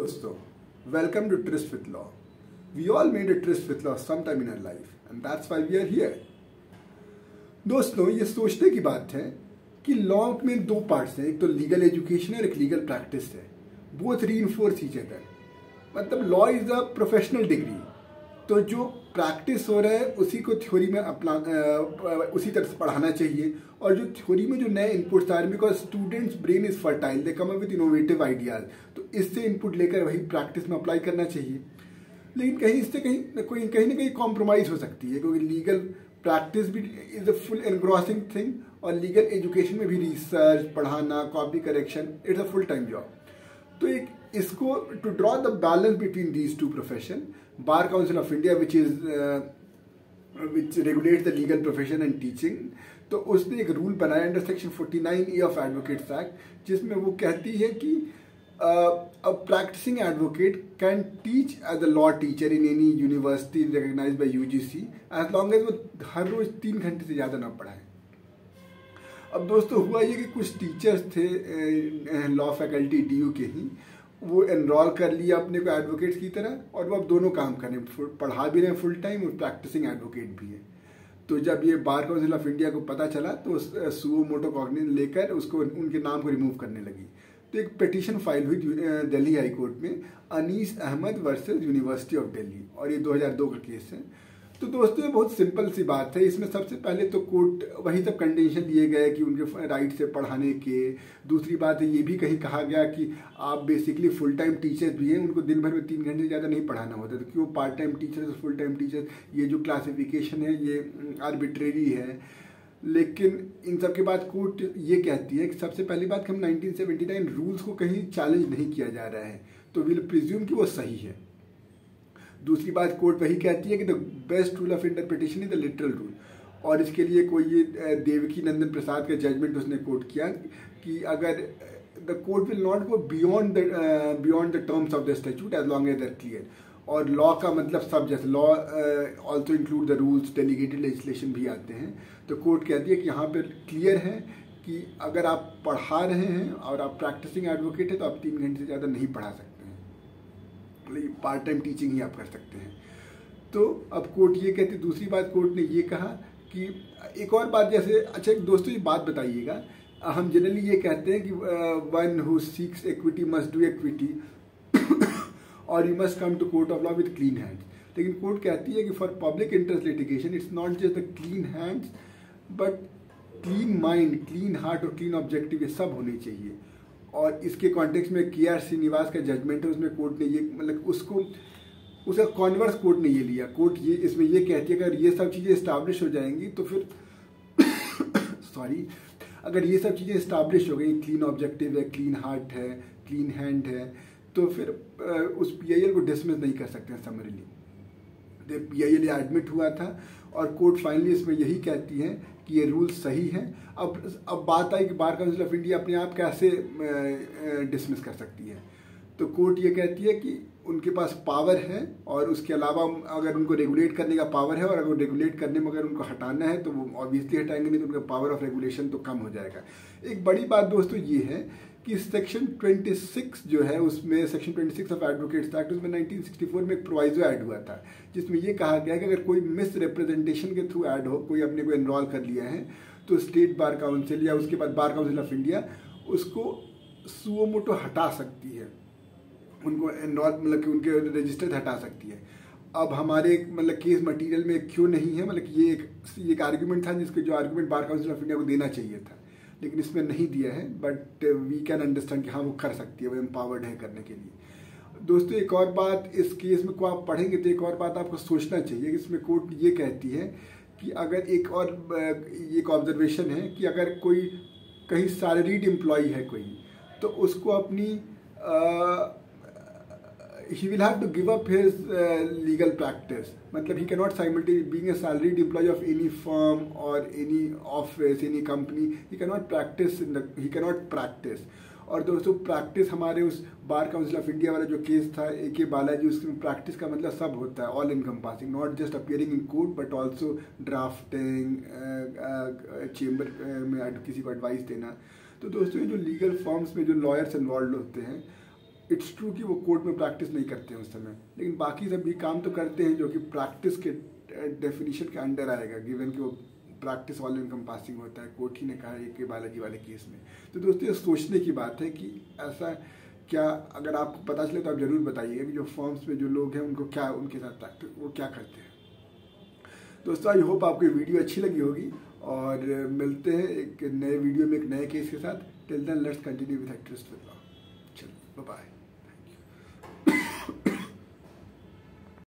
दोस्तों, welcome to Tryst with Law. We all made a tryst with law sometime in our life and that's why we are here. दोस्तों, ये सोचने की बात है कि लॉ में दो पार्ट्स हैं, एक तो लीगल एजुकेशन और एक लीगल प्रैक्टिस है. Both reinforce each other. मतलब law is a professional degree, तो जो प्रैक्टिस हो रहा है उसी को थ्योरी में उसी तरह से पढ़ाना चाहिए. और जो थ्योरी में जो नए इनपुट्स आ रहे हैं, because students brain is fertile, they come up with innovative ideas, तो इससे इनपुट लेकर वही प्रैक्टिस में अप्लाई करना चाहिए. लेकिन कहीं इससे कहीं ना कहीं कॉम्प्रोमाइज हो सकती है, क्योंकि लीगल प्रैक्टिस भी is a full engrossing thing और लीगल एजुकेशन में भी रिसर्च, पढ़ाना, copy correction, it's a full time job. तो एक इसको to draw the balance between these two profession, bar council of India which regulates the legal profession and teaching, तो उसने एक रूल बनाया under section 49A of advocates act, जिसमें वो कहती है कि a practicing advocate can teach as a law teacher in any university recognized by UGC as long as वो हर रोज 3 घंटे से ज़्यादा ना पढ़ाए. अब दोस्तों हुआ ये कि कुछ टीचर्स थे लॉ फैकल्टी DU के ही, वो एनरोल कर लिया अपने को एडवोकेट्स की तरह, और वो अब दोनों काम कर रहे हैं, पढ़ा भी रहे हैं फुल टाइम और प्रैक्टिसिंग एडवोकेट भी है. तो जब ये बार काउंसिल ऑफ इंडिया को पता चला तो सुओ मोटो कॉग्निजेंस लेकर उसको उनके नाम को रिमूव करने लगी. तो एक पिटीशन फाइल हुई दिल्ली हाई कोर्ट में, Anees Ahmad versus university of Delhi, और ये 2002 का केस है. तो दोस्तों ये बहुत सिंपल सी बात है. इसमें सबसे पहले तो कोर्ट वही सब कंडीशन दिए गए कि उनके राइट से पढ़ाने के. दूसरी बात है, ये भी कहीं कहा गया कि आप बेसिकली फुल टाइम टीचर्स भी हैं, उनको दिन भर में 3 घंटे से ज़्यादा नहीं पढ़ाना होता. तो क्यों part time teachers, full time teachers, ये जो क्लासिफिकेशन है ये आर्बिट्रेरी है. लेकिन इन सब के बाद कोर्ट ये कहती है कि सबसे पहली बात कि हम 1979 रूल्स को कहीं चैलेंज नहीं किया जा रहा है, तो विल प्रिज्यूम कि वो सही है. दूसरी बात, कोर्ट वही कहती है कि the best rule of interpretation is the literal rule, और इसके लिए कोई ये देवकी नंदन प्रसाद का जजमेंट उसने कोर्ट किया कि अगर the court will not go beyond the terms of the statute as long as they are clear. और लॉ का मतलब सब, जैसे law also include the rules, delegated legislation भी आते हैं. तो कोर्ट कहती है कि यहाँ पर क्लियर है कि अगर आप पढ़ा रहे हैं और आप प्रैक्टिसिंग एडवोकेट है तो आप 3 घंटे से ज़्यादा नहीं पढ़ा सकते हैं, मतलब पार्ट टाइम टीचिंग ही आप कर सकते हैं. तो अब कोर्ट ये कहती है. दूसरी बात, कोर्ट ने ये कहा कि एक और बात, जैसे अच्छा दोस्तों ये बात बताइएगा, हम जनरली ये कहते हैं कि one who seeks equity must do equity और you must come to court of law with clean hands. लेकिन कोर्ट कहती है कि for public interest litigation it's not just the clean hands but clean mind, clean heart और clean objective, ये सब होने चाहिए. और इसके कॉन्टेक्स्ट में KR श्रीनिवास का जजमेंट है, उसमें कोर्ट ने ये मतलब उसका कॉन्वर्स कोर्ट ने ये लिया. कोर्ट ये इसमें ये कहती है कि अगर ये सब चीज़ें इस्टाब्लिश हो जाएंगी तो फिर अगर ये सब चीज़ें इस्टाब्लिश हो गई, क्लीन ऑब्जेक्टिव है, क्लीन हार्ट है, क्लीन हैंड है, तो फिर उस PIL को डिसमिस नहीं कर सकते हैं समरीली. तो PIL एडमिट हुआ था और कोर्ट फाइनली इसमें यही कहती है कि ये रूल सही है. अब बात आई कि बार काउंसिल ऑफ इंडिया अपने आप कैसे डिसमिस कर सकती है. तो कोर्ट ये कहती है कि उनके पास पावर है, और उसके अलावा अगर उनको रेगुलेट करने का पावर है, और अगर रेगुलेट करने में अगर उनको हटाना है तो वो ऑब्वियसली हटाएंगे, नहीं तो उनका पावर ऑफ रेगुलेशन तो कम हो जाएगा. एक बड़ी बात दोस्तों ये है कि सेक्शन 26 जो है, उसमें सेक्शन 26 ऑफ एडवोकेट्स एक्ट, उसमें 1964 में एक प्रोवाइजो ऐड हुआ था, जिसमें ये कहा गया कि अगर कोई मिस रिप्रेजेंटेशन के थ्रू ऐड हो, कोई अपने को एनरोल कर लिया है, तो स्टेट बार काउंसिल या उसके बाद बार काउंसिल ऑफ इंडिया उसको सुओ मोटो हटा सकती है, उनको एनरोल मतलब कि उनके रजिस्टर हटा सकती है. अब हमारे मतलब केस मटेरियल में क्यों नहीं है, मतलब कि ये एक आर्ग्यूमेंट था, जिसके जो argument bar council of India को देना चाहिए था, लेकिन इसमें नहीं दिया है. बट वी कैन अंडरस्टैंड कि हाँ वो कर सकती है, वो एम्पावर्ड है करने के लिए. दोस्तों एक और बात, इस केस में को आप पढ़ेंगे तो एक और बात आपको सोचना चाहिए. इसमें कोर्ट ये कहती है कि अगर एक ऑब्जर्वेशन है कि अगर कोई कहीं सैलरीड एम्प्लॉई है कोई, तो उसको अपनी he will have to give up his legal practice. मतलब he cannot simultaneously, being a salaried employee of any firm or any office, any company, he cannot practice. और दोस्तों प्रैक्टिस हमारे उस बार काउंसिल ऑफ इंडिया वाला जो case था AK Balaji, उसमें practice का मतलब सब होता है, all encompassing, not just appearing in court but also drafting, chamber में किसी को एडवाइस देना. तो दोस्तों ये जो लीगल फॉर्म्स में जो लॉयर्स इन्वॉल्व होते हैं, इट्स ट्रू कि वो कोर्ट में प्रैक्टिस नहीं करते हैं उस समय, लेकिन बाकी सभी काम तो करते हैं जो कि प्रैक्टिस के डेफिनेशन के अंडर आएगा, गिवन कि वो प्रैक्टिस ऑल इनकम्पासिंग होता है। कोर्ट ही ने कहा है कि बालाजी वाले केस में। तो दोस्तों ये सोचने की बात है कि ऐसा क्या, अगर आपको पता चले तो आप जरूर बताइए कि जो फर्म्स में जो लोग हैं उनको क्या, उनके साथ प्रैक्टिस वो क्या करते हैं। दोस्तों आई होप आपको वीडियो अच्छी लगी होगी, और मिलते हैं एक नए वीडियो में एक नए केस के साथ। Till then let's continue with actress with law. चलो बाय।